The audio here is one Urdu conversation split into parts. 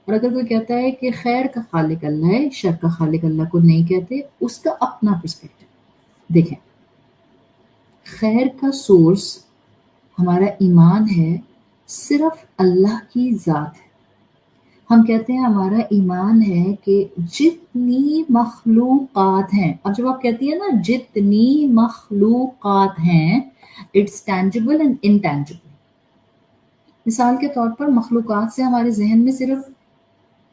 اور اگر کوئی کہتا ہے کہ خیر کا خالق اللہ ہے، شر کا خالق اللہ کو نہیں کہتے، اس کا اپنا پرسپیکٹو دیکھیں۔ خیر کا سورس ہمارا ایمان ہے، صرف اللہ کی ذات ہے۔ ہم کہتے ہیں ہمارا ایمان ہے کہ جتنی مخلوقات ہیں، اب جب آپ کہتی ہیں نا جتنی مخلوقات ہیں، اٹس ٹینجیبل اینڈ انٹینجیبل۔ مثال کے طور پر مخلوقات سے ہمارے ذہن میں صرف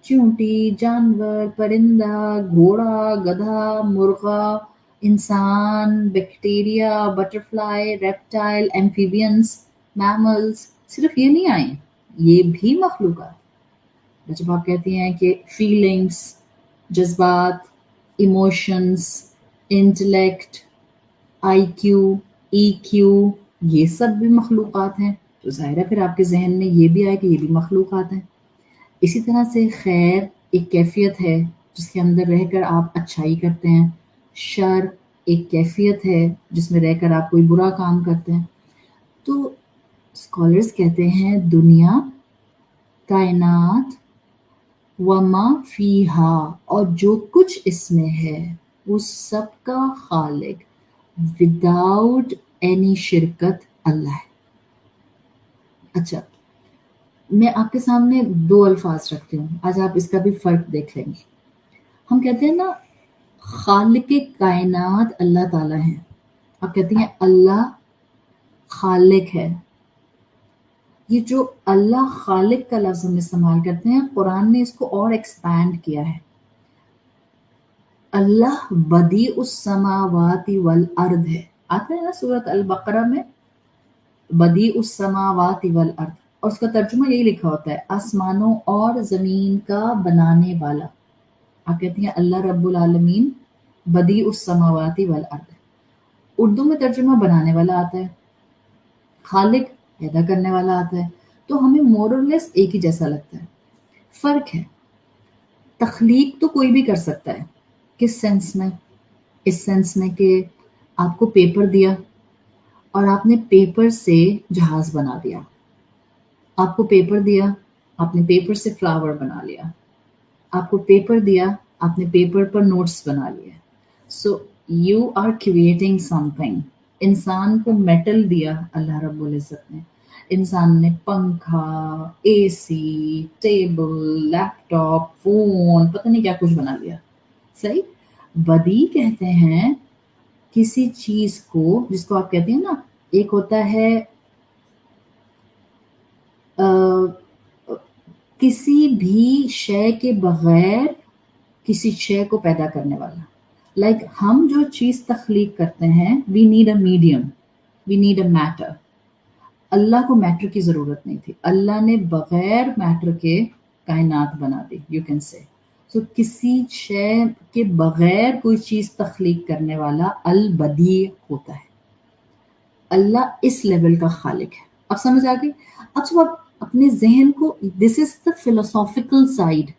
چیونٹی، جانور، پرندہ، گھوڑا، گدھا، مرغا، انسان، بیکٹیریا، بٹرفلائی، ریپٹائل، ایمفیبینس، میملز، صرف یہ نہیں آئے، یہ بھی مخلوقات۔ جب آپ کہتی ہیں کہ فیلنگس، جذبات، ایموشنس، انٹلیکٹ، آئی کیو، ای کیو، یہ سب بھی مخلوقات ہیں، تو ظاہر ہے پھر آپ کے ذہن میں یہ بھی آئے کہ یہ بھی مخلوقات ہیں۔ اسی طرح سے خیر ایک کیفیت ہے جس کے اندر رہ کر آپ اچھائی کرتے ہیں، شر ایک کیفیت ہے جس میں رہ کر آپ کوئی برا کام کرتے ہیں۔ تو اسکالرس کہتے ہیں دنیا، کائنات، وما فیہا، اور جو کچھ اس میں ہے، وہ سب کا خالق وداؤٹ اینی شرکت اللہ ہے۔ اچھا، میں آپ کے سامنے دو الفاظ رکھتی ہوں، آج آپ اس کا بھی فرق دیکھ لیں گے۔ ہم کہتے ہیں نا خالق کائنات اللہ تعالیٰ ہیں، آپ کہتی ہیں اللہ خالق ہے۔ یہ جو اللہ خالق کا لفظ ہم استعمال کرتے ہیں، قرآن نے اس کو اور ایکسپینڈ کیا ہے۔ اللہ بدیع السماوات والارض ہے، آتا ہے نا سورۃ البقرہ میں، بدیع السماوات والارض، اور اس کا ترجمہ یہی لکھا ہوتا ہے آسمانوں اور زمین کا بنانے والا۔ آپ کہتی ہیں اللہ رب العالمین بدیع السماوات والارض، اردو میں ترجمہ بنانے والا آتا ہے، خالق پیدا کرنے والا آتا ہے، تو ہمیں مور اور لیس ایک ہی جیسا لگتا ہے۔ فرق ہے، تخلیق تو کوئی بھی کر سکتا ہے۔ کس سینس میں؟ اس سینس میں کہ آپ کو پیپر دیا اور آپ نے پیپر سے جہاز بنا دیا، آپ کو پیپر دیا، آپ نے پیپر سے فلاور بنا لیا، آپ کو پیپر دیا، آپ نے پیپر پر نوٹس بنا لیے۔ So you are creating something. انسان کو میٹل دیا اللہ رب العزت نے، انسان نے پنکھا، اے سی، ٹیبل، لیپ ٹاپ، فون، پتہ نہیں کیا کچھ بنا لیا۔ صحیح؟ بدی کہتے ہیں کسی چیز کو، جس کو آپ کہتے ہیں نا، ایک ہوتا ہے کسی بھی شے کے بغیر کسی شے کو پیدا کرنے والا۔ لائک ہم جو چیز تخلیق کرتے ہیں، we need a medium, we need a matter. اللہ کو میٹر کی ضرورت نہیں تھی، اللہ نے بغیر میٹر کے کائنات بنا دی، یو کین سے۔ سو کسی شے کے بغیر کوئی چیز تخلیق کرنے والا البدیع ہوتا ہے۔ اللہ اس لیول کا خالق ہے۔ اب سمجھ آ گئی؟ اب جب آپ اپنے ذہن کو، دس از دا فلسافیکل سائڈ،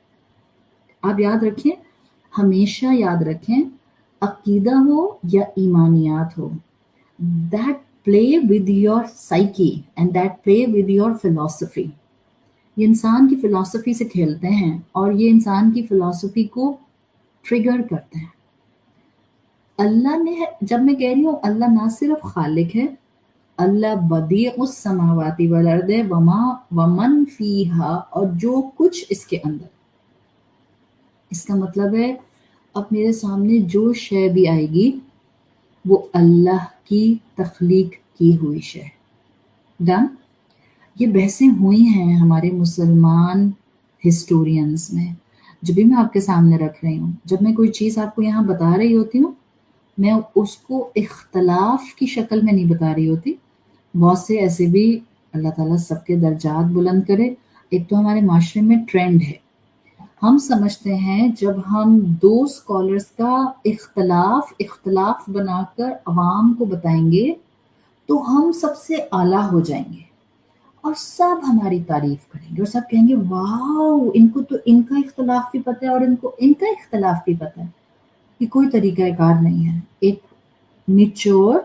آپ یاد رکھیں، ہمیشہ یاد رکھیں، عقیدہ ہو یا ایمانیات ہو، that play with your psyche and that play with your philosophy، یہ انسان کی فلسفی سے کھیلتے ہیں اور یہ انسان کی فلسفی کو ٹریگر کرتے ہیں۔ اللہ نے، جب میں کہہ رہی ہوں اللہ نہ صرف خالق ہے، اللہ بدیع السماوات والارض وما ومن فیہا، اور جو کچھ اس کے اندر۔ اس کا مطلب ہے اب میرے سامنے جو شے بھی آئے گی وہ اللہ کی تخلیق کی ہوئی شے۔ ڈن؟ یہ بحثیں ہوئی ہیں ہمارے مسلمان ہسٹورینز میں، جو بھی میں آپ کے سامنے رکھ رہی ہوں۔ جب میں کوئی چیز آپ کو یہاں بتا رہی ہوتی ہوں، میں اس کو اختلاف کی شکل میں نہیں بتا رہی ہوتی۔ بہت سے ایسے بھی، اللہ تعالیٰ سب کے درجات بلند کرے، ایک تو ہمارے معاشرے میں ٹرینڈ ہے، ہم سمجھتے ہیں جب ہم دو اسکالرس کا اختلاف بنا کر عوام کو بتائیں گے تو ہم سب سے اعلیٰ ہو جائیں گے اور سب ہماری تعریف کریں گے اور سب کہیں گے واو، ان کو تو ان کا اختلاف بھی پتہ ہے اور ان کو ان کا اختلاف بھی پتہ ہے۔ یہ کوئی طریقہ کار نہیں ہے۔ ایک میچور،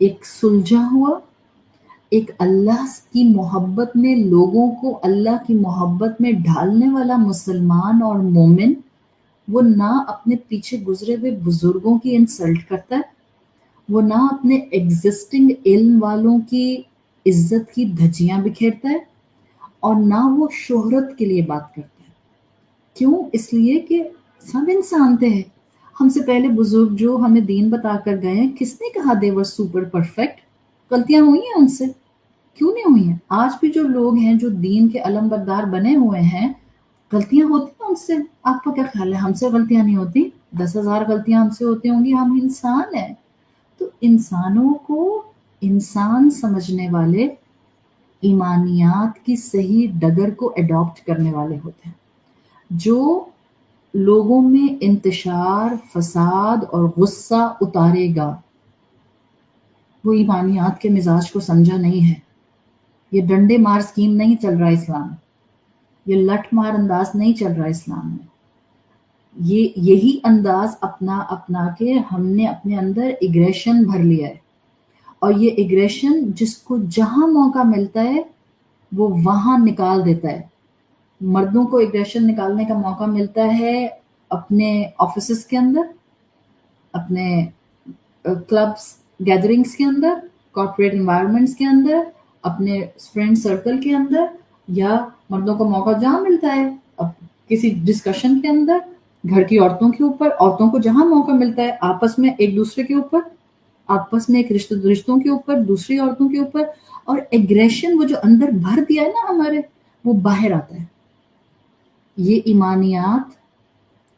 ایک سلجھا ہوا، ایک اللہ کی محبت میں لوگوں کو اللہ کی محبت میں ڈھالنے والا مسلمان اور مومن، وہ نہ اپنے پیچھے گزرے ہوئے بزرگوں کی انسلٹ کرتا ہے، وہ نہ اپنے ایگزسٹنگ علم والوں کی عزت کی دھجیاں بکھیرتا ہے، اور نہ وہ شہرت کے لیے بات کرتا ہے۔ کیوں؟ اس لیے کہ سب انسان تھے۔ ہم سے پہلے بزرگ جو ہمیں دین بتا کر گئے ہیں، کس نے کہا دے ور سپر پرفیکٹ؟ غلطیاں ہوئی ہیں ان سے، کیوں نہیں ہوئی ہیں؟ آج بھی جو لوگ ہیں جو دین کے علم بردار بنے ہوئے ہیں، غلطیاں ہوتی ہیں ان سے۔ آپ کا کیا خیال ہے ہم سے غلطیاں نہیں ہوتی؟ 10,000 غلطیاں ہم سے ہوتی ہوں گی، ہم انسان ہیں۔ تو انسانوں کو انسان سمجھنے والے ایمانیات کی صحیح ڈگر کو اڈاپٹ کرنے والے ہوتے ہیں۔ جو لوگوں میں انتشار، فساد اور غصہ اتارے گا، وہ ایمانیات کے مزاج کو سمجھا نہیں ہے۔ یہ ڈنڈے مار سکیم نہیں چل رہا اسلام، یہ لٹ مار انداز نہیں چل رہا اسلام میں۔ یہی انداز اپنا کے ہم نے اپنے اندر ایگریشن بھر لیا ہے، اور یہ ایگریشن جس کو جہاں موقع ملتا ہے وہ وہاں نکال دیتا ہے۔ مردوں کو ایگریشن نکالنے کا موقع ملتا ہے اپنے آفیسز کے اندر، اپنے کلبس گیدرنگز کے اندر، کارپوریٹ انوائرمنٹس کے اندر، اپنے فرینڈ سرکل کے اندر، یا مردوں کو موقع جہاں ملتا ہے کسی ڈسکشن کے اندر، گھر کی عورتوں کے اوپر، عورتوں کو جہاں موقع ملتا ہے آپس میں ایک دوسرے کے اوپر، آپس میں ایک رشتوں کے اوپر، دوسری عورتوں کے اوپر، اور ایگریشن وہ جو اندر بھر دیا ہے نا ہمارے، وہ باہر آتا ہے۔ یہ ایمانیات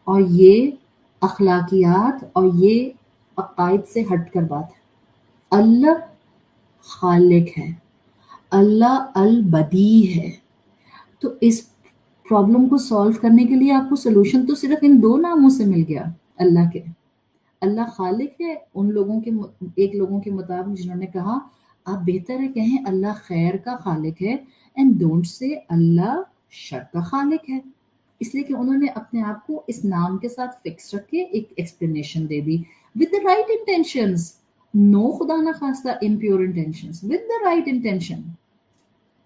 اور یہ اخلاقیات اور یہ عقائد سے ہٹ کر بات ہے۔ اللہ خالق ہے، اللہ البدی ہے۔ تو اس پرابلم کو سالو کرنے کے لیے آپ کو سلوشن تو صرف ان دو ناموں سے مل گیا اللہ کے۔ اللہ خالق ہے ان لوگوں کے ایک لوگوں کے مطابق جنہوں نے کہا آپ بہتر ہے کہیں اللہ خیر کا خالق ہے، اینڈ ڈونٹ سے اللہ شر کا خالق ہے، اس لیے کہ انہوں نے اپنے آپ کو اس نام کے ساتھ فکس رکھ کے ایک ایکسپلینیشن دے دی with the right intentions, no خدا نہ خواستہ impure intentions, with the right intention.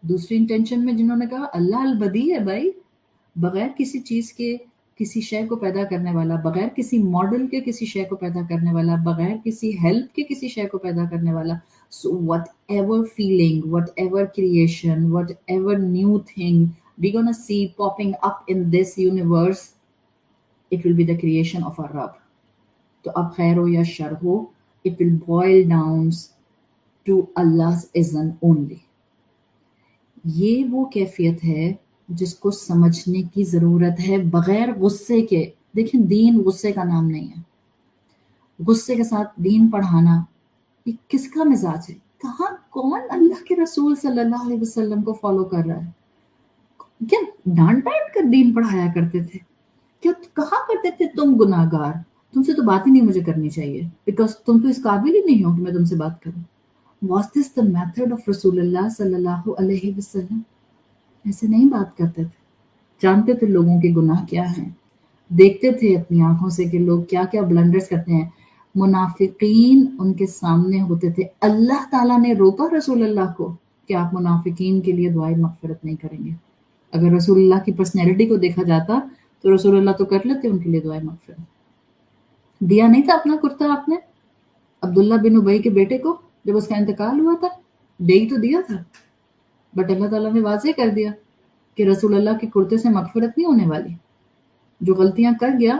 دوسری انٹینشن میں جنہوں نے کہا اللہ البدی ہے، بھائی بغیر کسی چیز کے کسی شے کو پیدا کرنے والا، بغیر کسی ماڈل کے کسی شے کو پیدا کرنے والا، بغیر کسی ہیلپ کے کسی شے کو پیدا کرنے والا۔ So what ever feeling, what ever creation, what ever new thing we're gonna see popping up in this universe, it will be the creation of our Rabb. تو اب خیر ہو یا شر ہو، it will boil down to Allah's izn only. یہ وہ کیفیت ہے جس کو سمجھنے کی ضرورت ہے بغیر غصے کے۔ دیکھیں دین غصے کا نام نہیں ہے۔ غصے کے ساتھ دین پڑھانا یہ کس کا مزاج ہے؟ کہاں کون اللہ کے رسول صلی اللہ علیہ وسلم کو فالو کر رہا ہے؟ کیا ڈانٹ ڈانٹ کر دین پڑھایا کرتے تھے؟ کیا کہا کرتے تھے تم گناہ گار، تم سے تو بات ہی نہیں مجھے کرنی چاہیے بیکاز تم تو اس قابل ہی نہیں ہو کہ میں تم سے بات کروں؟ Was this the method of رسول اللہ صلی اللہ علیہ وسلم؟ ایسے نہیں بات کرتے تھے۔ جانتے تھے لوگوں کے گناہ کیا ہیں، دیکھتے تھے اپنی آنکھوں سے کہ لوگ کیا کیا بلنڈرز کرتے ہیں۔ منافقین ان کے سامنے ہوتے تھے۔ اللہ تعالیٰ نے روکا رسول اللہ کو کہ آپ منافقین کے لیے دعائے مغفرت نہیں کریں گے۔ اگر رسول اللہ کی پرسنالٹی کو دیکھا جاتا تو رسول اللہ تو کر لیتے ان کے لیے دعائے مغفرت۔ دیا نہیں تھا اپنا کرتا آپ نے عبداللہ بن ابی کے بیٹے کو جب اس کا انتقال ہوا تھا؟ دے ہی تو دیا تھا، بٹ اللہ تعالیٰ نے واضح کر دیا کہ رسول اللہ کے کرتے سے مغفرت نہیں ہونے والی۔ جو غلطیاں کر گیا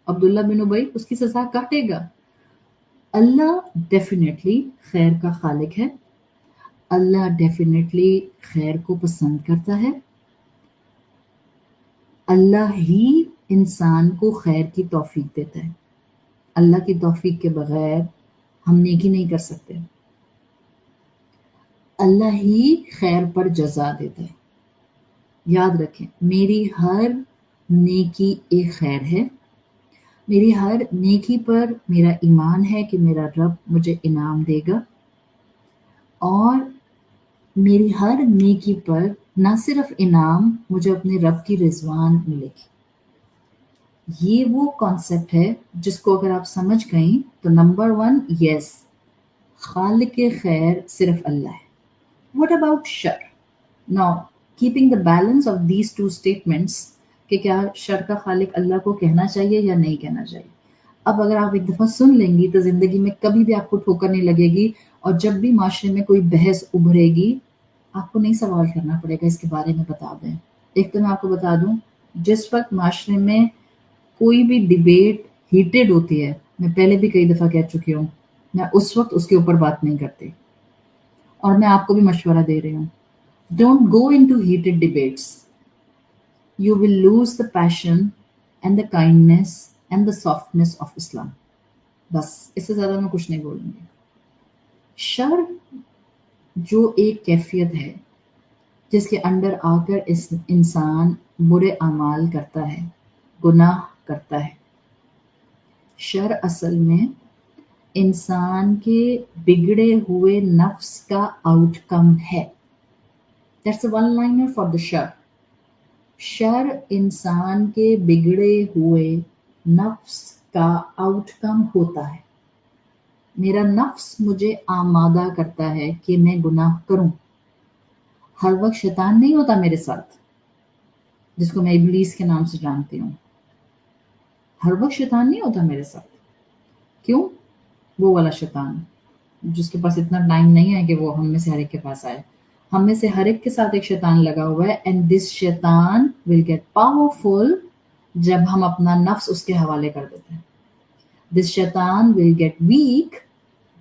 عبداللہ بن ابی اس کی سزا کاٹے گا۔ اللہ ڈیفینیٹلی خیر کا خالق ہے، اللہ ڈیفینیٹلی خیر کو پسند کرتا ہے، اللہ ہی انسان کو خیر کی توفیق دیتا ہے۔ اللہ کی توفیق کے بغیر ہم نیکی نہیں کر سکتے۔ اللہ ہی خیر پر جزا دیتا ہے۔ یاد رکھیں میری ہر نیکی ایک خیر ہے، میری ہر نیکی پر میرا ایمان ہے کہ میرا رب مجھے انعام دے گا، اور میری ہر نیکی پر نہ صرف انعام، مجھے اپنے رب کی رضوان ملے گی۔ یہ وہ کانسیپٹ ہے جس کو اگر آپ سمجھ گئیں تو نمبر 1 یس، خالق خیر صرف اللہ ہے۔ What about shar? Now, keeping the balance of these two statements کہ کیا شر کا خالق اللہ کو کہنا چاہیے یا نہیں کہنا چاہیے. اب اگر آپ ایک دفعہ سن لیں گی تو زندگی میں کبھی بھی آپ کو ٹھوکر نہیں لگے گی, اور جب بھی معاشرے میں کوئی بحث ابھرے گی آپ کو نہیں سوال کرنا پڑے گا اس کے بارے میں بتا دیں. ایک تو میں آپ کو بتا دوں, جس وقت معاشرے میں کوئی بھی ڈیبیٹ ہیٹڈ ہوتی ہے, میں پہلے بھی کئی دفعہ کہہ چکی ہوں, میں اس وقت اس کے اوپر بات نہیں کرتی, اور میں آپ کو بھی مشورہ دے رہی ہوں, don't go into heated debates. You will lose the passion and the kindness and the softness of Islam. بس اس سے زیادہ میں کچھ نہیں بولوں گی. شر جو ایک کیفیت ہے جس کے اندر آ کر اس انسان برے اعمال کرتا ہے, گناہ کرتا ہے. شر اصل میں انسان کے بگڑے ہوئے نفس کا آؤٹ کم ہے. That's the one liner for the شر. شر انسان کے بگڑے ہوئے نفس کا آؤٹ کم ہوتا ہے. میرا نفس مجھے آمادہ کرتا ہے کہ میں گناہ کروں. ہر وقت شیطان نہیں ہوتا میرے ساتھ, جس کو میں ابلیس کے نام سے جانتی ہوں. ہر وقت شیطان نہیں ہوتا میرے ساتھ. کیوں؟ وہ والا شیطان جس کے پاس اتنا ٹائم نہیں ہے کہ وہ ہم میں سے ہر ایک کے پاس آئے. ہم میں سے ہر ایک کے ساتھ ایک شیطان لگا ہوا ہے, اینڈ دس شیطان ول گیٹ پاورفل جب ہم اپنا نفس اس کے حوالے کر دیتے ہیں. دس شیطان ول گیٹ ویک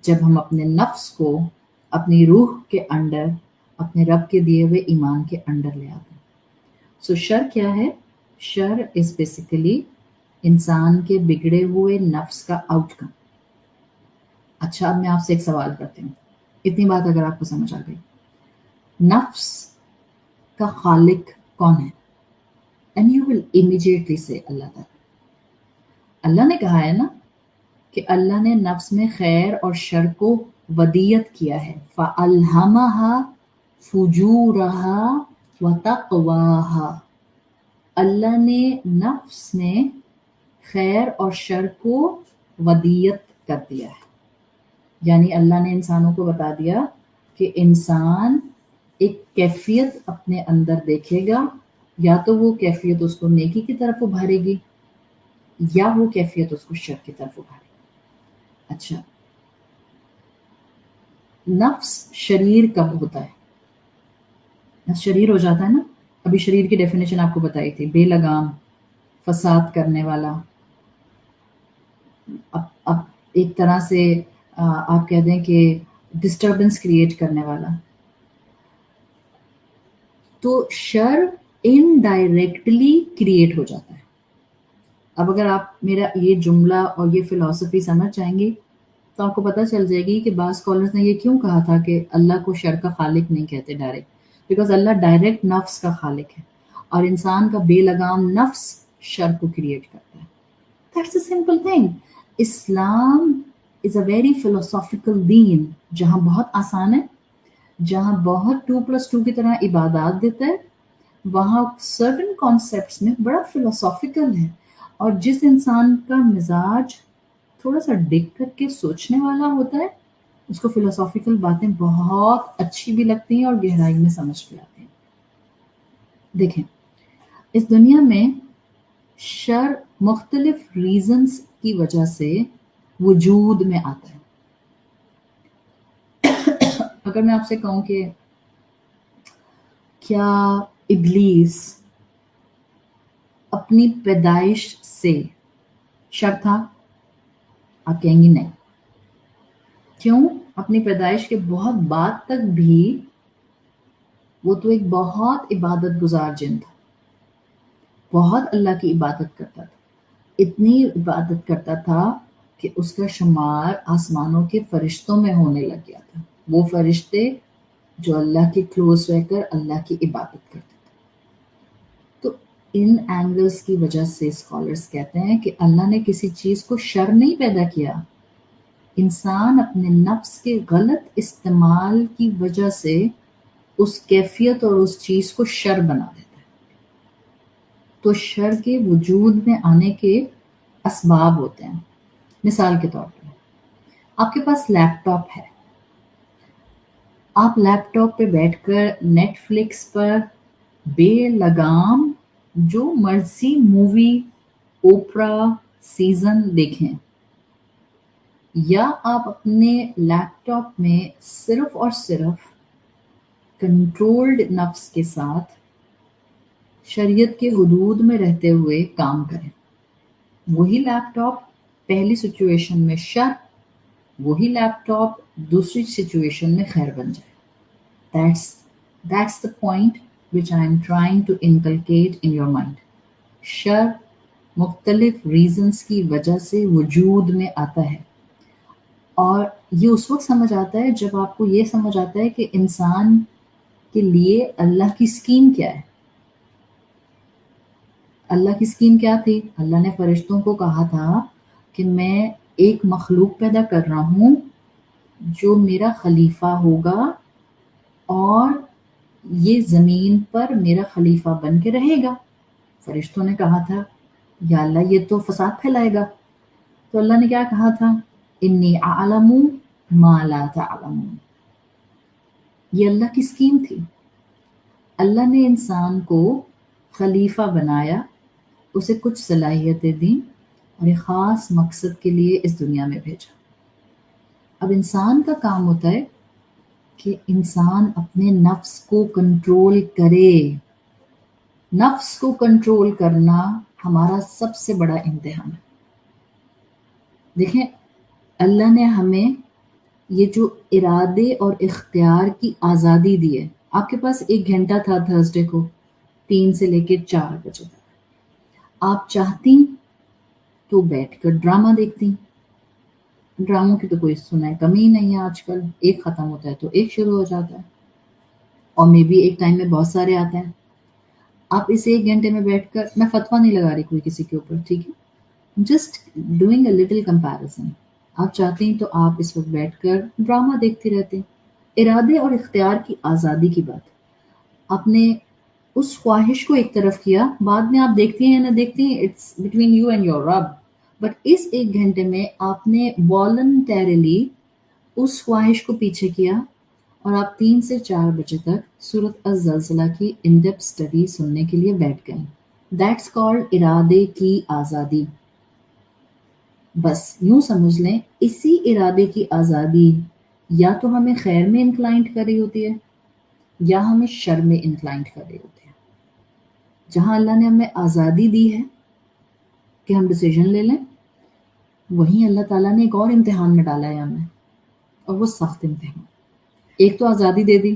جب ہم اپنے نفس کو اپنی روح کے انڈر, اپنے رب کے دیے ہوئے ایمان کے انڈر لے آتے ہیں. سو شر کیا ہے؟ شر از بیسیکلی انسان کے بگڑے ہوئے نفس کا آؤٹ کم. اچھا, اب میں آپ سے ایک سوال کرتی ہوں, اتنی بات اگر آپ کو سمجھ آ گئی. نفس کا خالق کون ہے؟ اینڈ یو ول امیجیٹلی سے اللہ تعالیٰ. اللہ نے کہا ہے نا کہ اللہ نے نفس میں خیر اور شر کو ودیت کیا ہے. فَأَلْهَمَهَا فُجُورَهَا وَتَقْوَاهَا. اللہ نے نفس میں خیر اور شر کو ودیت کر دیا ہے. یعنی اللہ نے انسانوں کو بتا دیا کہ انسان ایک کیفیت اپنے اندر دیکھے گا, یا تو وہ کیفیت اس کو نیکی کی طرف ابھارے گی یا وہ کیفیت اس کو شر کی طرف ابھارے گی. اچھا, نفس شریر کب ہوتا ہے؟ نفس شریر ہو جاتا ہے نا. ابھی شریر کی ڈیفینیشن آپ کو بتائی تھی, بے لگام, فساد کرنے والا. اب ایک طرح سے آپ کہہ دیں کہ ڈسٹربنس کریٹ کرنے والا. تو شر انڈائریکٹلی کریٹ ہو جاتا ہے. اب اگر آپ میرا یہ جملہ اور یہ فلسفی سمجھ جائیں گی تو آپ کو پتہ چل جائے گی کہ بعض اسکالرز نے یہ کیوں کہا تھا کہ اللہ کو شر کا خالق نہیں کہتے ڈائریکٹ. بیکاز اللہ ڈائریکٹ نفس کا خالق ہے, اور انسان کا بے لگام نفس شر کو کریٹ کرتا ہے. That's a simple thing. Islam is a very philosophical دین, جہاں بہت آسان ہے, جہاں بہت 2+2 کی طرح عبادات دیتا ہے, وہاں سرٹن کانسیپٹس میں بڑا فلسافیکل ہے. اور جس انسان کا مزاج تھوڑا سا ڈگ کر کے سوچنے والا ہوتا ہے, اس کو فلسافیکل باتیں بہت اچھی بھی لگتی ہیں اور گہرائی میں سمجھ بھی آتی ہیں. دیکھیں, اس دنیا میں شر مختلف ریزنز کی وجہ سے وجود میں آتا ہے. اگر میں آپ سے کہوں کہ کیا ابلیس اپنی پیدائش سے شر تھا؟ آپ کہیں گی نہیں. کیوں؟ اپنی پیدائش کے بہت بعد تک بھی وہ تو ایک بہت عبادت گزار جن تھا, بہت اللہ کی عبادت کرتا تھا. اتنی عبادت کرتا تھا کہ اس کا شمار آسمانوں کے فرشتوں میں ہونے لگ گیا تھا. وہ فرشتے جو اللہ کے کلوز رہ کر اللہ کی عبادت کرتے تھے. تو ان اینگلز کی وجہ سے اسکالرز کہتے ہیں کہ اللہ نے کسی چیز کو شر نہیں پیدا کیا, انسان اپنے نفس کے غلط استعمال کی وجہ سے اس کیفیت اور اس چیز کو شر بنا دیتا ہے. تو شر کے وجود میں آنے کے اسباب ہوتے ہیں. مثال کے طور پر آپ کے پاس لیپ ٹاپ ہے, آپ لیپ ٹاپ پہ بیٹھ کر نیٹ فلکس پر بے لگام جو مرضی مووی، اوپرا، سیزن دیکھیں، یا آپ اپنے لیپ ٹاپ میں صرف اور صرف کنٹرولڈ نفس کے ساتھ شریعت کے حدود میں رہتے ہوئے کام کریں. وہی لیپ ٹاپ پہلی سچویشن میں شر، وہی لیپ ٹاپ دوسری سچویشن میں خیر بن جائے. That's the point which I am trying to inculcate in your mind. شر مختلف ریزنز کی وجہ سے وجود میں آتا ہے، اور یہ اس وقت سمجھ آتا ہے جب آپ کو یہ سمجھ آتا ہے کہ انسان کے لیے اللہ کی اسکیم کیا ہے. اللہ کی اسکیم کیا تھی؟ اللہ نے فرشتوں کو کہا تھا کہ میں ایک مخلوق پیدا کر رہا ہوں جو میرا خلیفہ ہوگا، اور یہ زمین پر میرا خلیفہ بن کے رہے گا. فرشتوں نے کہا تھا یا اللہ یہ تو فساد پھیلائے گا. تو اللہ نے کیا کہا تھا؟ انی اعلم ما لا تعلمون. یہ اللہ کی اسکیم تھی. اللہ نے انسان کو خلیفہ بنایا، اسے کچھ صلاحیتیں دیں اور ایک خاص مقصد کے لیے اس دنیا میں بھیجا. اب انسان کا کام ہوتا ہے کہ انسان اپنے نفس کو کنٹرول کرے. نفس کو کنٹرول کرنا ہمارا سب سے بڑا امتحان ہے. دیکھیں، اللہ نے ہمیں یہ جو ارادے اور اختیار کی آزادی دی ہے. آپ کے پاس 1 گھنٹہ تھا تھرسڈے کو 3 سے لے کے 4 بجے تک. آپ چاہتی تو بیٹھ کر ڈرامہ دیکھتی. ڈراموں کی تو کوئی سنائے کمی نہیں ہے آج کل. ایک ختم ہوتا ہے تو ایک شروع ہو جاتا ہے، اور میں بھی ایک ٹائم میں بہت سارے آتے ہیں. آپ اس 1 گھنٹے میں بیٹھ کر، میں فتویٰ نہیں لگا رہی کوئی کسی کے اوپر، ٹھیک ہے، just doing a little comparison. آپ چاہتے ہیں تو آپ اس وقت بیٹھ کر ڈرامہ دیکھتے رہتے ہیں. ارادے اور اختیار کی آزادی کی بات. آپ نے اس خواہش کو ایک طرف کیا، بعد میں آپ دیکھتی ہیں یا نہ دیکھتی ہیں، it's between you and your رب. بٹ اس 1 گھنٹے میں آپ نے والنٹیرلی اس خواہش کو پیچھے کیا، اور آپ 3 سے 4 بجے تک سورۃ الزلزلہ کی ان ڈیپتھ اسٹڈی سننے کے لیے بیٹھ گئیں. دیٹس کالڈ ارادے کی آزادی. بس یوں سمجھ لیں، اسی ارادے کی آزادی یا تو ہمیں خیر میں انکلائنڈ کر رہی ہوتی ہے یا ہمیں شر میں انکلائنڈ کر رہی ہوتی ہے. جہاں اللہ نے ہمیں آزادی دی ہے کہ ہم ڈیسیژن لے لیں، وہیں اللہ تعالیٰ نے ایک اور امتحان میں ڈالا ہے ہمیں، اور وہ سخت امتحان. ایک تو آزادی دے دی،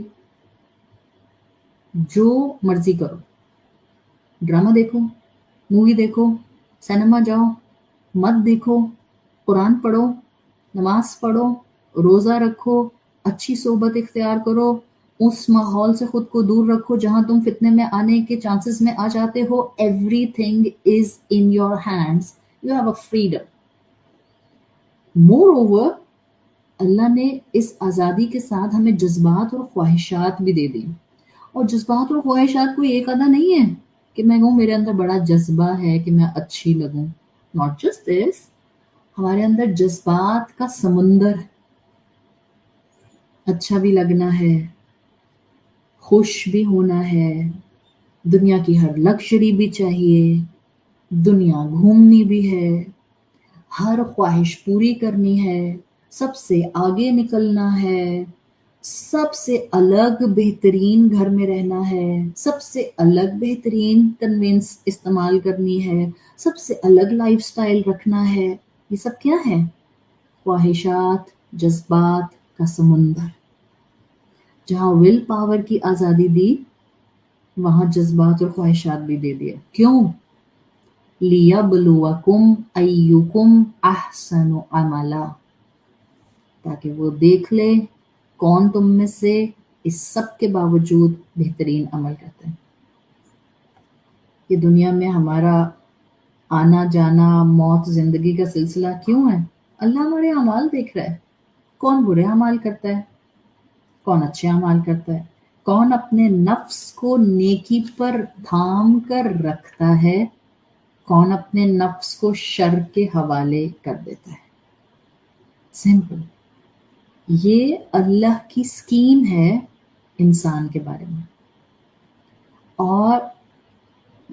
جو مرضی کرو، ڈرامہ دیکھو، مووی دیکھو، سینما جاؤ، مت دیکھو، قرآن پڑھو، نماز پڑھو، روزہ رکھو، اچھی صحبت اختیار کرو، اس ماحول سے خود کو دور رکھو جہاں تم فتنے میں آنے کے چانسز میں آ جاتے ہو. Everything is in your hands. You have a freedom. Moreover, اللہ نے اس آزادی کے ساتھ ہمیں جذبات اور خواہشات بھی دے دی. اور جذبات اور خواہشات کوئی ایک آدھا نہیں ہے کہ میں کہوں میرے اندر بڑا جذبہ ہے کہ میں اچھی لگوں. ناٹ جسٹ دس، ہمارے اندر جذبات کا سمندر ہے. اچھا بھی لگنا ہے، خوش بھی ہونا ہے، دنیا کی ہر لگژری بھی چاہیے، دنیا گھومنی بھی ہے، ہر خواہش پوری کرنی ہے، سب سے آگے نکلنا ہے، سب سے الگ بہترین گھر میں رہنا ہے، سب سے الگ بہترین کنوینس استعمال کرنی ہے، سب سے الگ لائف سٹائل رکھنا ہے. یہ سب کیا ہے؟ خواہشات، جذبات کا سمندر. جہاں ول پاور کی آزادی دی، وہاں جذبات اور خواہشات بھی دے دیا. کیوں؟ لِيَبْلُوَكُمْ أَيُّكُمْ أَحْسَنُ عَمَلًا، تاکہ وہ دیکھ لے کون تم میں سے اس سب کے باوجود بہترین عمل کرتے ہیں. یہ دنیا میں ہمارا آنا جانا، موت، زندگی کا سلسلہ کیوں ہے؟ اللہ ہمارے اعمال دیکھ رہا ہے. کون برے اعمال کرتا ہے، کون اچھے اعمال کرتا ہے، کون اپنے نفس کو نیکی پر تھام کر رکھتا ہے، کون اپنے نفس کو شر کے حوالے کر دیتا ہے. سمپل. یہ اللہ کی اسکیم ہے انسان کے بارے میں، اور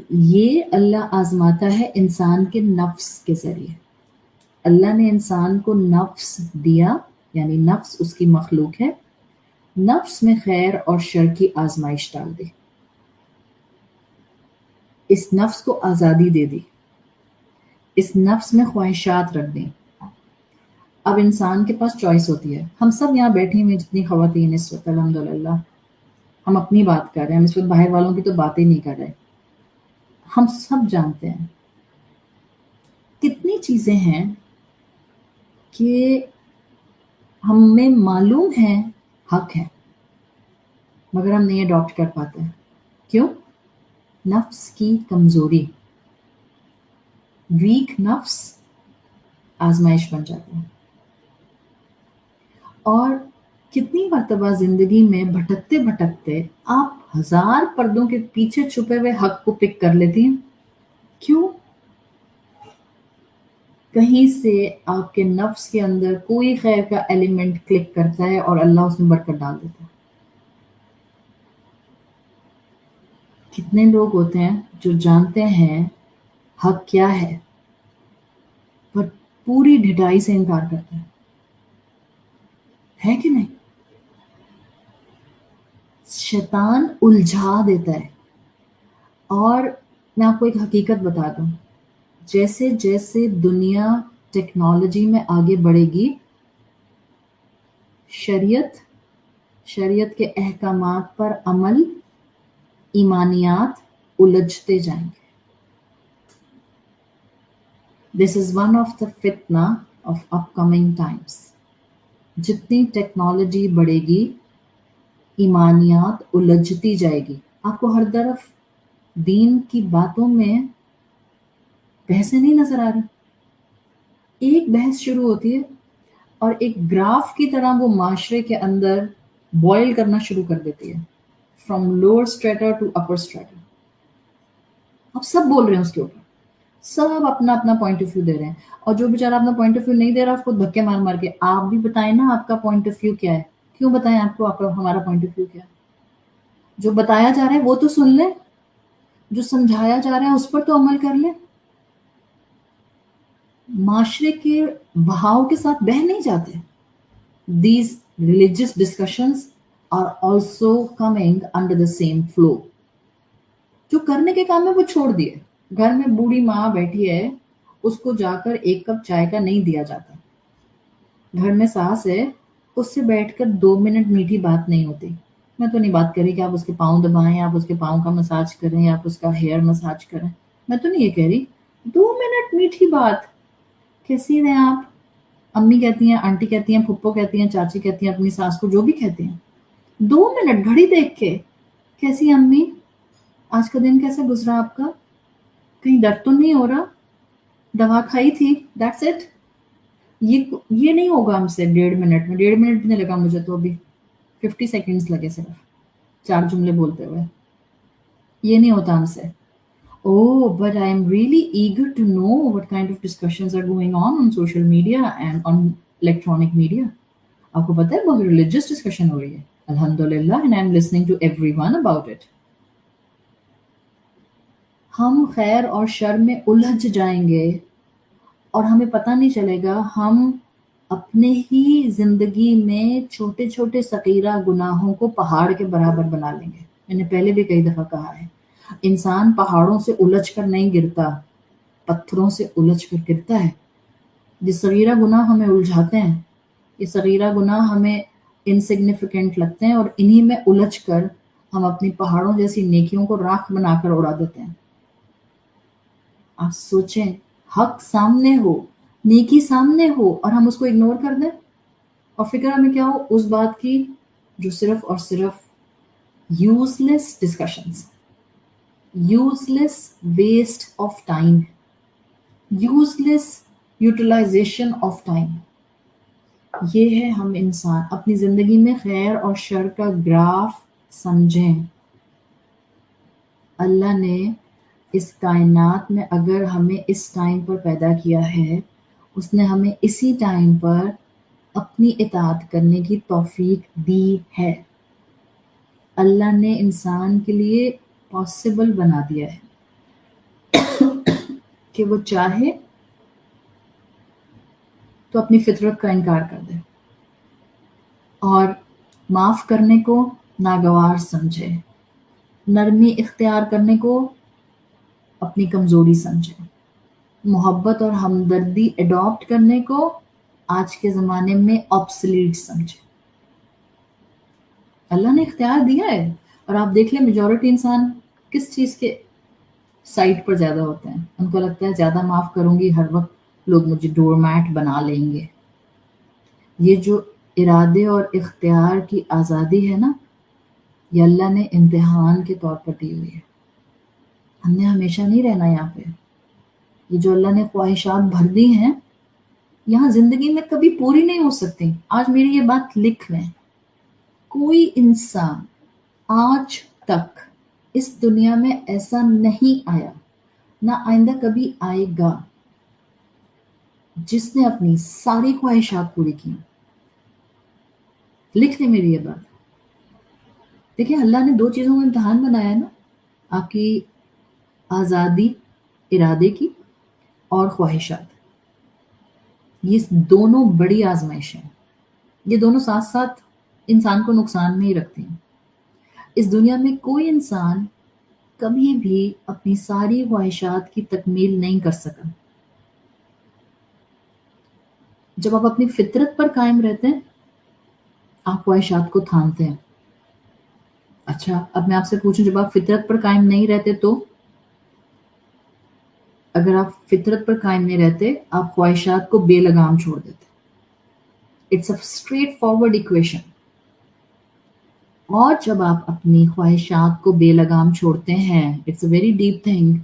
یہ اللہ آزماتا ہے انسان کے نفس کے ذریعے. اللہ نے انسان کو نفس دیا، یعنی نفس اس کی مخلوق ہے، نفس میں خیر اور شر کی آزمائش ڈال دی، اس نفس کو آزادی دے دی، اس نفس میں خواہشات رکھ دیں. اب انسان کے پاس چوائس ہوتی ہے. ہم سب یہاں بیٹھی ہوئی جتنی خواتین اس وقت الحمدللہ، ہم اپنی بات کر رہے ہیں، ہم اس وقت باہر والوں کی تو بات ہی نہیں کر رہے. ہم سب جانتے ہیں کتنی چیزیں ہیں کہ ہمیں معلوم ہے حق ہے، مگر ہم نہیں اڈاپٹ کر پاتے. کیوں؟ نفس کی کمزوری. ویک نفس آزمائش بن جاتا ہے. اور کتنی مرتبہ زندگی میں بھٹکتے بھٹکتے آپ 1000 پردوں کے پیچھے چھپے ہوئے حق کو پک کر لیتی ہیں. کیوں؟ کہیں سے آپ کے نفس کے اندر کوئی خیر کا ایلیمنٹ کلک کرتا ہے اور اللہ اس میں برکت ڈال دیتا ہے. کتنے لوگ ہوتے ہیں جو جانتے ہیں حق کیا ہے پر پوری ڈھٹائی سے انکار کرتے ہیں، ہے کہ نہیں؟ شیطان الجھا دیتا ہے. اور میں آپ کو ایک حقیقت بتا دوں، جیسے جیسے دنیا ٹیکنالوجی میں آگے بڑھے گی، شریعت کے احکامات پر عمل، ایمانیات الجھتے جائیں گے. دس از ون آف دا فتنہ آف اپ کمنگ ٹائمس. جتنی ٹیکنالوجی بڑھے گی ایمانیات الجھتی جائے گی. آپ کو ہر طرف دین کی باتوں میں بحثیں نہیں نظر آ رہی. ایک بحث شروع ہوتی ہے اور ایک گراف کی طرح وہ معاشرے کے اندر بوائل کرنا شروع کر دیتی ہے، from lower strata to upper strata. اب سب بول رہے ہیں اس کے اوپر، سب اپنا اپنا پوائنٹ آف ویو دے رہے ہیں، اور جو بیچارہ اپنا پوائنٹ آف ویو نہیں دے رہا اس کو دھکے مار مار کے آپ بھی بتائیں نا آپ کا پوائنٹ آف ویو کیا ہے. کیوں بتائیں آپ کو ہمارا پوائنٹ آف ویو کیا ہے؟ جو بتایا جا رہا ہے وہ تو سن لیں، جو سمجھایا جا رہا ہے اس پر تو عمل کر لیں. معاشرے کے بہاؤ کے ساتھ بہہ نہیں جاتے. These religious discussions are also coming under the same flow. جو کرنے کے کام ہے وہ چھوڑ دیے. گھر میں بوڑھی ماں بیٹھی ہے، اس کو جا کر ایک کپ چائے کا نہیں دیا جاتا. گھر میں ساس ہے، اس سے بیٹھ کر 2 منٹ میٹھی بات نہیں ہوتی. میں تو نہیں بات کر رہی کہ آپ اس کے پاؤں دبائیں، آپ اس کے پاؤں کا مساج کریں، آپ اس کا ہیئر مساج کریں. میں تو نہیں یہ کہہ رہی. 2 منٹ میٹھی بات. کیسی ہیں آپ؟ امی کہتی ہیں، آنٹی کہتی ہیں، پھپھو کہتی ہیں، چاچی کہتی ہیں اپنی ساس کو، جو بھی کہتی ہیں. 2 منٹ گھڑی دیکھ کے، کیسی امی؟ آج کا دن کیسے گزرا آپ کا؟ کہیں درد تو نہیں ہو رہا؟ دوا کھائی تھی؟ That's it. یہ نہیں ہوگا ہم سے 1.5 منٹ میں. 1.5 منٹ بھی نہیں لگا مجھے تو، ابھی 50 سیکنڈز لگے صرف 4 جملے بولتے ہوئے. یہ نہیں ہوتا ہم سے. Oh, but I am really eager to know what kind of discussions are going on social media and on electronic media. آپ کو پتہ ہے بہت ریلیجیس ڈسکشن ہو رہی ہے الحمدللہ, and I am listening to everyone about it. ہم خیر اور شر میں الجھ جائیں گے اور ہمیں پتہ نہیں چلے گا. ہم اپنے ہی زندگی میں چھوٹے چھوٹے صغیرہ گناہوں کو پہاڑ کے برابر بنا لیں گے. میں نے پہلے بھی کئی دفعہ کہا ہے، انسان پہاڑوں سے الجھ کر نہیں گرتا، پتھروں سے الجھ کر گرتا ہے. یہ صغیرہ گناہ ہمیں الجھاتے ہیں، یہ صغیرہ گناہ ہمیں انسگنیفیکنٹ لگتے ہیں، اور انہی میں الجھ کر ہم اپنی پہاڑوں جیسی نیکیوں کو راکھ بنا کر اڑا دیتے ہیں. آپ سوچیں، حق سامنے ہو، نیکی سامنے ہو، اور ہم اس کو اگنور کر دیں، اور فکر ہمیں کیا ہو اس بات کی جو صرف اور صرف useless discussions, useless waste of time, useless utilization of time. یہ ہے ہم انسان. اپنی زندگی میں خیر اور شر کا گراف سمجھیں. اللہ نے اس کائنات میں اگر ہمیں اس ٹائم پر پیدا کیا ہے، اس نے ہمیں اسی ٹائم پر اپنی اطاعت کرنے کی توفیق دی ہے. اللہ نے انسان کے لیے پاسبل بنا دیا ہے کہ وہ چاہے تو اپنی فطرت کا انکار کر دے اور معاف کرنے کو ناگوار سمجھے، نرمی اختیار کرنے کو اپنی کمزوری سمجھے، محبت اور ہمدردی اڈاپٹ کرنے کو آج کے زمانے میں آبسلیٹ سمجھے. اللہ نے اختیار دیا ہے. اور آپ دیکھ لیں میجورٹی انسان کس چیز کے سائٹ پر زیادہ ہوتے ہیں. ان کو لگتا ہے زیادہ معاف کروں گی ہر وقت لوگ مجھے ڈور میٹ بنا لیں گے. یہ جو ارادے اور اختیار کی آزادی ہے نا، یہ اللہ نے امتحان کے طور پر دی ہوئی ہے. ہم نے ہمیشہ نہیں رہنا یہاں پہ. یہ جو اللہ نے خواہشات بھر دی ہیں یہاں زندگی میں کبھی پوری نہیں ہو سکتی. آج میری یہ بات لکھ لیں، کوئی انسان آج تک اس دنیا میں ایسا نہیں آیا، نہ آئندہ کبھی آئے گا، جس نے اپنی ساری خواہشات پوری کی. لکھ لیں میری یہ بات. دیکھیں اللہ نے دو چیزوں کا امتحان بنایا ہے نا، آپ کی آزادی ارادے کی اور خواہشات. یہ دونوں بڑی آزمائش ہیں. یہ دونوں ساتھ ساتھ انسان کو نقصان میں ہی رکھتے ہیں. اس دنیا میں کوئی انسان کبھی بھی اپنی ساری خواہشات کی تکمیل نہیں کر سکا. جب آپ اپنی فطرت پر قائم رہتے ہیں آپ خواہشات کو تھامتے ہیں. اچھا اب میں آپ سے پوچھوں، جب آپ فطرت پر قائم نہیں رہتے تو؟ اگر آپ فطرت پر قائم نہیں رہتے آپ خواہشات کو بے لگام چھوڑ دیتے. It's a straightforward equation. اور جب آپ اپنی خواہشات کو بے لگام چھوڑتے ہیں، it's a very deep thing.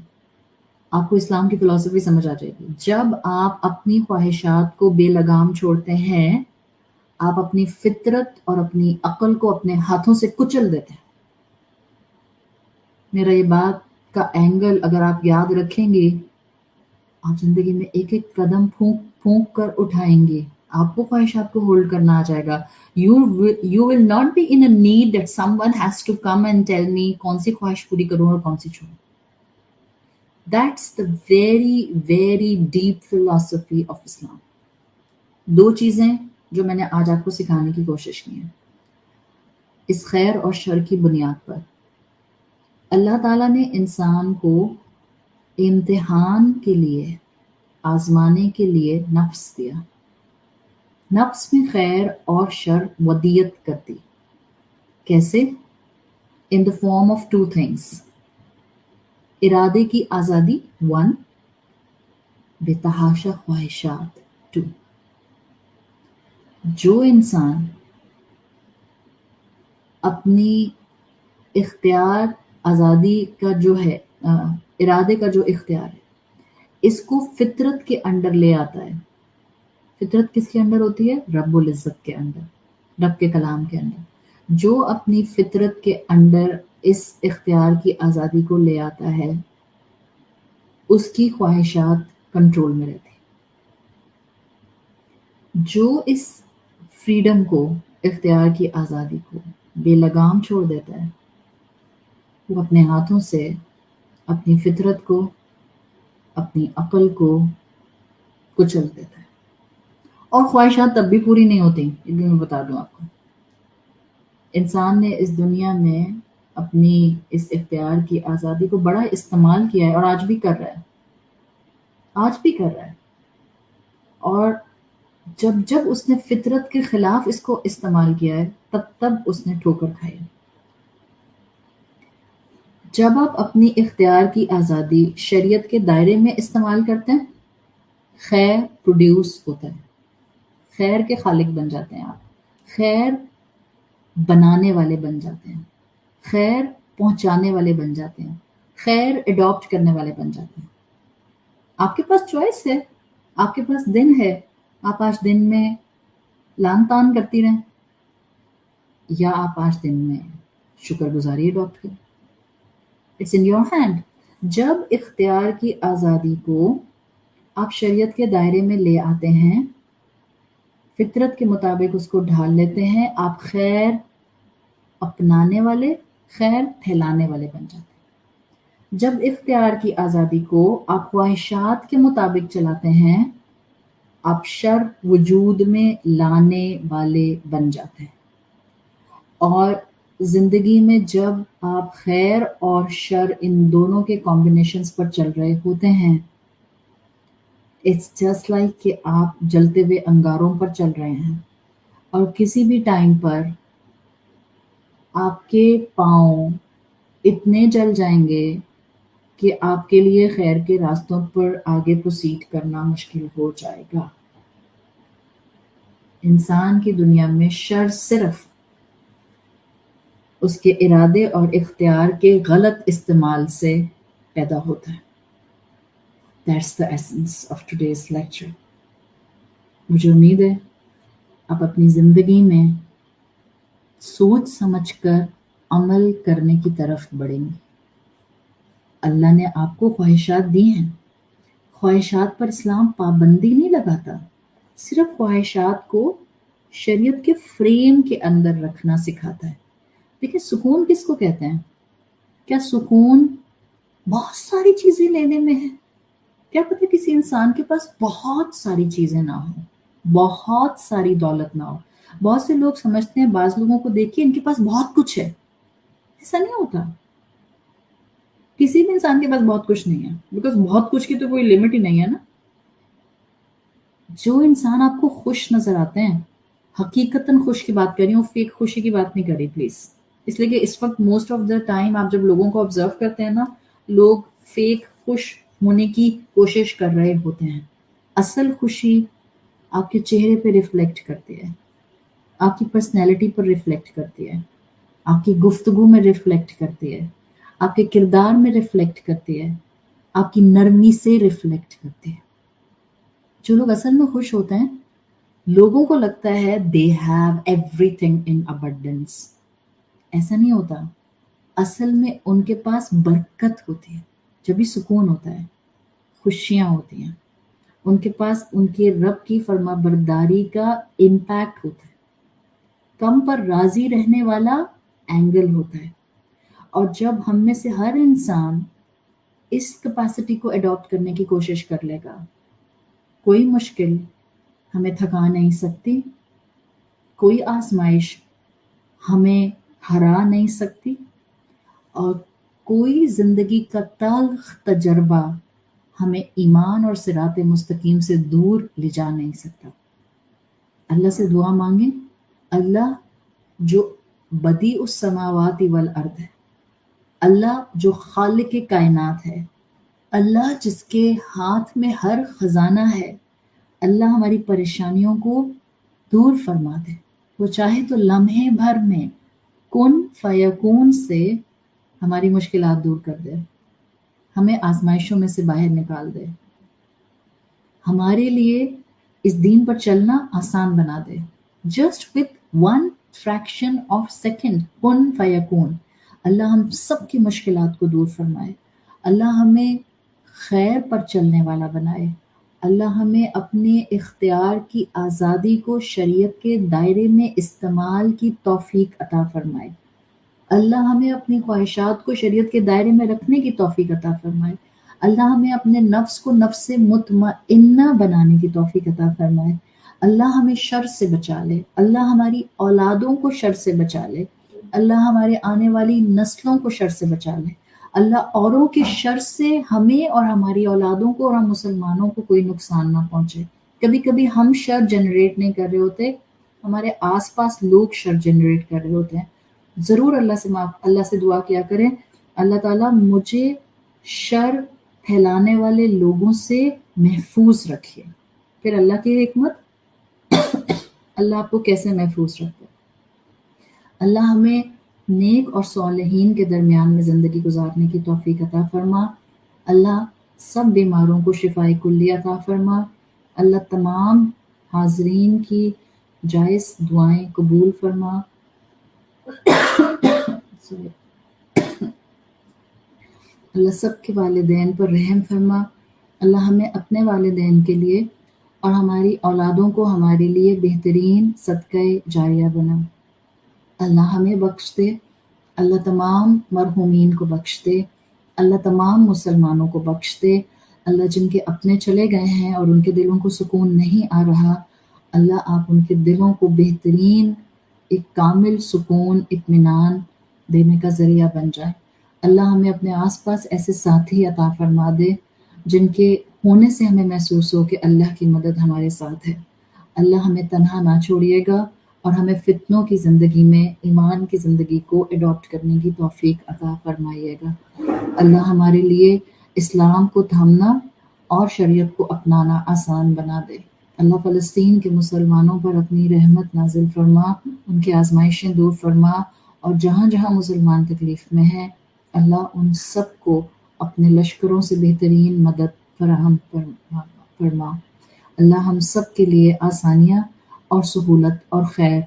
آپ کو اسلام کی فلسفی سمجھ آ جائے گی. جب آپ اپنی خواہشات کو بے لگام چھوڑتے ہیں آپ اپنی فطرت اور اپنی عقل کو اپنے ہاتھوں سے کچل دیتے ہیں. میرا یہ بات کا اینگل اگر آپ یاد رکھیں گے آپ زندگی میں ایک ایک قدم پھونک پھونک کر اٹھائیں گے. آپ کو خواہشات کو ہولڈ کرنا آ جائے گا. You will not be in a need that someone has to come and tell me کون سی خواہش پوری کروں اور کون سی چھوڑوں. That's the very very deep philosophy of Islam. دو چیزیں جو میں نے آج آپ کو سکھانے کی کوشش کی ہیں اس خیر اور شر کی بنیاد پر. اللہ تعالیٰ نے انسان کو امتحان کے لیے آزمانے کے لیے نفس دیا. نفس میں خیر اور شر ودیت کر دی. کیسے؟ in the form of two things. ارادے کی آزادی 1، بے تحاشا خواہشات 2. جو انسان اپنی اختیار آزادی کا جو ہے ارادے کا جو اختیار ہے اس کو فطرت کے انڈر لے آتا ہے. فطرت کس کے انڈر ہوتی ہے؟ رب العزت کے انڈر، رب کے کلام کے انڈر. جو اپنی فطرت کے انڈر اس اختیار کی آزادی کو لے آتا ہے اس کی خواہشات کنٹرول میں رہتی. جو اس فریڈم کو، اختیار کی آزادی کو بے لگام چھوڑ دیتا ہے وہ اپنے ہاتھوں سے اپنی فطرت کو، اپنی عقل کو کچل دیتا ہے. اور خواہشات تب بھی پوری نہیں ہوتی. یہ بھی میں بتا دوں آپ کو. انسان نے اس دنیا میں اپنی اس اختیار کی آزادی کو بڑا استعمال کیا ہے اور آج بھی کر رہا ہے. آج بھی کر رہا ہے. اور جب اس نے فطرت کے خلاف اس کو استعمال کیا ہے تب اس نے ٹھوکر کھائی. جب آپ اپنی اختیار کی آزادی شریعت کے دائرے میں استعمال کرتے ہیں خیر پروڈیوس ہوتا ہے. خیر کے خالق بن جاتے ہیں آپ. خیر بنانے والے بن جاتے ہیں. خیر پہنچانے والے بن جاتے ہیں. خیر اڈاپٹ کرنے والے بن جاتے ہیں. آپ کے پاس چوائس ہے. آپ کے پاس دن ہے. آپ آج دن میں لان تان کرتی رہیں یا آپ آج دن میں شکر گزاری اڈاپٹ کریں. It's in your hand. جب اختیار کی آزادی کو آپ شریعت کے دائرے میں لے آتے ہیں فطرت کے مطابق اس کو ڈھال لیتے ہیں. آپ خیر اپنانے والے، خیر پھیلانے والے بن جاتے ہیں. جب اختیار کی آزادی کو آپ خواہشات کے مطابق چلاتے ہیں، آپ شر وجود میں لانے والے بن جاتے ہیں. اور زندگی میں جب آپ خیر اور شر ان دونوں کے کمبینیشنز پر چل رہے ہوتے ہیں، اٹس جسٹ لائک کہ آپ جلتے ہوئے انگاروں پر چل رہے ہیں، اور کسی بھی ٹائم پر آپ کے پاؤں اتنے جل جائیں گے کہ آپ کے لیے خیر کے راستوں پر آگے پروسیڈ کرنا مشکل ہو جائے گا. انسان کی دنیا میں شر صرف اس کے ارادے اور اختیار کے غلط استعمال سے پیدا ہوتا ہے. That's the essence of today's lecture. مجھے امید ہے آپ اپنی زندگی میں سوچ سمجھ کر عمل کرنے کی طرف بڑھیں گے. اللہ نے آپ کو خواہشات دی ہیں. خواہشات پر اسلام پابندی نہیں لگاتا، صرف خواہشات کو شریعت کے فریم کے اندر رکھنا سکھاتا ہے. دیکھیں سکون کس کو کہتے ہیں؟ کیا سکون بہت ساری چیزیں لینے میں ہے؟ کیا پتہ کسی انسان کے پاس بہت ساری چیزیں نہ ہوں، بہت ساری دولت نہ ہو. بہت سے لوگ سمجھتے ہیں، بعض لوگوں کو دیکھیے ان کے پاس بہت کچھ ہے. ایسا نہیں ہوتا. کسی بھی انسان کے پاس بہت کچھ نہیں ہے، بیکاز بہت کچھ کی تو کوئی لمٹ ہی نہیں ہے نا. جو انسان آپ کو خوش نظر آتے ہیں، حقیقتاً خوش کی بات کر رہی ہوں، فیک خوشی کی بات نہیں کر رہی پلیز. اس لیے کہ اس وقت موسٹ آف دا ٹائم آپ جب لوگوں کو آبزرو کرتے ہیں نا، لوگ فیک خوش ہونے کی کوشش کر رہے ہوتے ہیں. اصل خوشی آپ کے چہرے پہ ریفلیکٹ کرتی ہے، آپ کی پرسنالٹی پر ریفلیکٹ کرتی ہے، آپ کی گفتگو میں ریفلیکٹ کرتی ہے، آپ کے کردار میں ریفلیکٹ کرتی ہے، آپ کی نرمی سے ریفلیکٹ کرتی ہے. جو لوگ اصل میں خوش ہوتے ہیں، لوگوں کو لگتا ہے they have everything in abundance. ایسا نہیں ہوتا. اصل میں ان کے پاس برکت ہوتی ہے، جب بھی سکون ہوتا ہے، خوشیاں ہوتی ہیں. ان کے پاس ان کے رب کی فرما برداری کا امپیکٹ ہوتا ہے. کم پر راضی رہنے والا اینگل ہوتا ہے. اور جب ہم میں سے ہر انسان اس کیپیسٹی کو اڈاپٹ کرنے کی کوشش کر لے گا، کوئی مشکل ہمیں تھکا نہیں سکتی، کوئی آزمائش ہمیں ہرا نہیں سکتی، اور کوئی زندگی کا تلخ تجربہ ہمیں ایمان اور صراط مستقیم سے دور لے جا نہیں سکتا. اللہ سے دعا مانگیں. اللہ جو بدیع السماوات والارض ہے، اللہ جو خالق کائنات ہے، اللہ جس کے ہاتھ میں ہر خزانہ ہے، اللہ ہماری پریشانیوں کو دور فرما دے. وہ چاہے تو لمحے بھر میں کن فیکون سے ہماری مشکلات دور کر دے، ہمیں آزمائشوں میں سے باہر نکال دے، ہمارے لیے اس دین پر چلنا آسان بنا دے. Just with one fraction of second کن فیکون. اللہ ہم سب کی مشکلات کو دور فرمائے. اللہ ہمیں خیر پر چلنے والا بنائے. اللہ ہمیں اپنے اختیار کی آزادی کو شریعت کے دائرے میں استعمال کی توفیق عطا فرمائے. اللہ ہمیں اپنی خواہشات کو شریعت کے دائرے میں رکھنے کی توفیق عطا فرمائے. اللہ ہمیں اپنے نفس کو نفس مطمئنہ بنانے کی توفیق عطا فرمائے. اللہ ہمیں شر سے بچا لے. اللہ ہماری اولادوں کو شر سے بچا لے. اللہ ہمارے آنے والی نسلوں کو شر سے بچا لے. اللہ اوروں کے شر سے ہمیں اور ہماری اولادوں کو اور ہم مسلمانوں کو کوئی نقصان نہ پہنچے. کبھی کبھی ہم شر جنریٹ نہیں کر رہے ہوتے، ہمارے آس پاس لوگ شر جنریٹ کر رہے ہوتے ہیں. ضرور اللہ سے دعا کیا کریں، اللہ تعالیٰ مجھے شر پھیلانے والے لوگوں سے محفوظ رکھے. پھر اللہ کی حکمت، اللہ آپ کو کیسے محفوظ رکھے. اللہ ہمیں نیک اور صالحین کے درمیان میں زندگی گزارنے کی توفیق عطا فرما. اللہ سب بیماروں کو شفائے کلی عطا فرما. اللہ تمام حاضرین کی جائز دعائیں قبول فرما. اللہ سب کے والدین پر رحم فرما. اللہ ہمیں اپنے والدین کے لیے اور ہماری اولادوں کو ہمارے لیے بہترین صدقہ جاریہ بنا۔ اللہ ہمیں بخش دے، اللہ تمام مرحومین کو بخش دے، اللہ تمام مسلمانوں کو بخش دے، اللہ جن کے اپنے چلے گئے ہیں اور ان کے دلوں کو سکون نہیں آ رہا، اللہ آپ ان کے دلوں کو بہترین ایک کامل سکون اطمینان دینے کا ذریعہ بن جائے۔ اللہ ہمیں اپنے آس پاس ایسے ساتھی عطا فرما دے جن کے ہونے سے ہمیں محسوس ہو کہ اللہ کی مدد ہمارے ساتھ ہے۔ اللہ ہمیں تنہا نہ چھوڑیے گا اور ہمیں فتنوں کی زندگی میں ایمان کی زندگی کو اڈاپٹ کرنے کی توفیق عطا فرمائیے گا۔ اللہ ہمارے لیے اسلام کو تھامنا اور شریعت کو اپنانا آسان بنا دے۔ اللہ فلسطین کے مسلمانوں پر اپنی رحمت نازل فرما، ان کی آزمائشیں دور فرما، اور جہاں جہاں مسلمان تکلیف میں ہیں اللہ ان سب کو اپنے لشکروں سے بہترین مدد فراہم فرما۔ اللہ ہم سب کے لیے آسانیاں اور سہولت اور خیر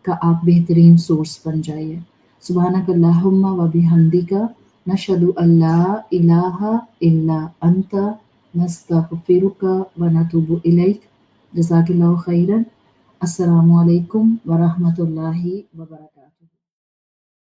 کا آپ بہترین سورس بن جائیے۔ سبحانک اللہم و بحمدک نشہد ان لا الہ الا انت نستغفرک و نتوب الیک۔ جزاک اللہ خیرا۔ السلام علیکم ورحمۃ اللہ وبرکاتہ۔